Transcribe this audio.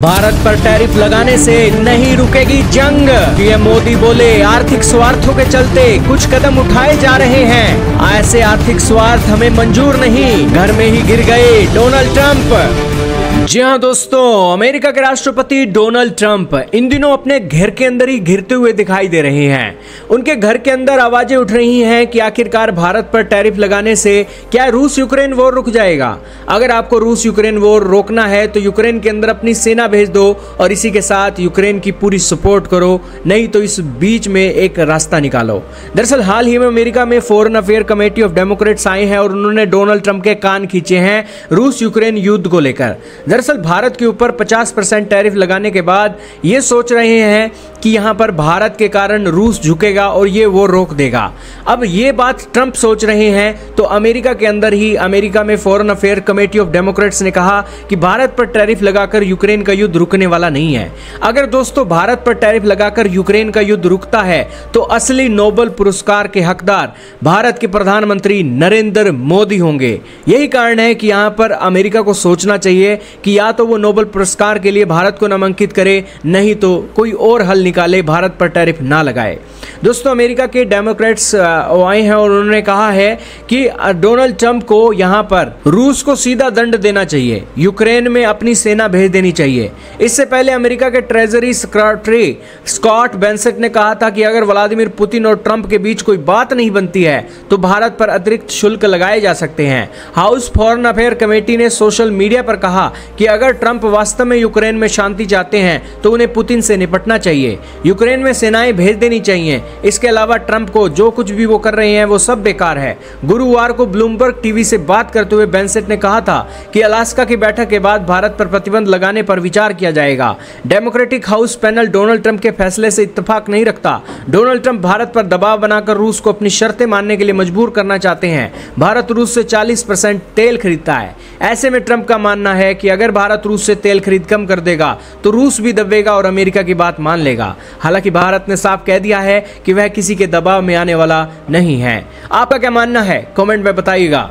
भारत पर टैरिफ लगाने से नहीं रुकेगी जंग। पीएम मोदी बोले आर्थिक स्वार्थों के चलते कुछ कदम उठाए जा रहे हैं। ऐसे आर्थिक स्वार्थ हमें मंजूर नहीं, घर में ही गिर गए डोनाल्ड ट्रंप। जी हाँ दोस्तों, अमेरिका के राष्ट्रपति डोनाल्ड ट्रंप इन दिनों अपने घर के अंदर ही घिरते हुए दिखाई दे रहे हैं। उनके घर के अंदर आवाजें उठ रही हैं कि आखिरकार भारत पर टैरिफ लगाने से क्या रूस यूक्रेन वॉर रुक जाएगा। अगर आपको रूस यूक्रेन वॉर रोकना है तो यूक्रेन के अंदर अपनी सेना भेज दो और इसी के साथ यूक्रेन की पूरी सपोर्ट करो, नहीं तो इस बीच में एक रास्ता निकालो। दरअसल हाल ही में अमेरिका में foreign affair committee of Democrats आए हैं और उन्होंने डोनाल्ड ट्रंप के कान खींचे हैं रूस यूक्रेन युद्ध को लेकर। दरअसल भारत के ऊपर 50% टैरिफ लगाने के बाद ये सोच रहे हैं कि यहां पर भारत के कारण रूस झुकेगा और ये वो रोक देगा। अब ये बात ट्रंप सोच रहे हैं तो अमेरिका के अंदर ही अमेरिका में foreign affair committee of Democrats ने कहा कि भारत पर टैरिफ लगाकर यूक्रेन का युद्ध रुकने वाला नहीं है। अगर दोस्तों भारत पर टैरिफ लगाकर यूक्रेन का युद्ध रुकता है तो असली नोबेल पुरस्कार के हकदार भारत के प्रधानमंत्री नरेंद्र मोदी होंगे। यही कारण है कि यहां पर अमेरिका को सोचना चाहिए कि या तो वो नोबेल पुरस्कार के लिए भारत को नामांकित करे, नहीं तो कोई और हल निकाले, भारत पर टैरिफ ना लगाए। दोस्तों अमेरिका के डेमोक्रेट्स आए हैं और उन्होंने कहा है कि डोनाल्ड ट्रंप को यहां पर रूस को सीधा दंड देना चाहिए, यूक्रेन में अपनी सेना भेज देनी चाहिए। इससे पहले अमेरिका के ट्रेजरी सेक्रेटरी स्कॉट बेसेंट ने कहा था कि अगर व्लादिमीर पुतिन और ट्रंप के बीच कोई बात नहीं बनती है तो भारत पर अतिरिक्त शुल्क लगाए जा सकते हैं। हाउस फॉरेन अफेयर कमेटी ने सोशल मीडिया पर कहा कि अगर ट्रंप वास्तव में यूक्रेन में शांति चाहते हैं तो उन्हें पुतिन से निपटना चाहिए, यूक्रेन में सेनाएं भेज देनी चाहिए। इसके अलावा ट्रंप को जो कुछ भी वो कर रहे हैं वो सब बेकार है। गुरुवार को ब्लूमबर्ग टीवी से बात करते हुए बेसेंट ने कहा था कि अलास्का की बैठक के बाद भारत पर प्रतिबंध लगाने पर विचार किया जाएगा। Democratic house panel Donald Trump के फैसले से इत्तेफाक नहीं रखता। डोनाल्ड ट्रंप भारत पर दबाव बनाकर रूस को अपनी शर्तें मानने के लिए मजबूर करना चाहते हैं। भारत रूस से 40% तेल खरीदता है। ऐसे में ट्रंप का मानना है कि अगर भारत रूस से तेल खरीद कम कर देगा तो रूस भी दबेगा और अमेरिका की बात मान लेगा। हालांकि भारत ने साफ कह दिया है कि वह किसी के दबाव में आने वाला नहीं है। आपका क्या मानना है, कमेंट में बताइएगा।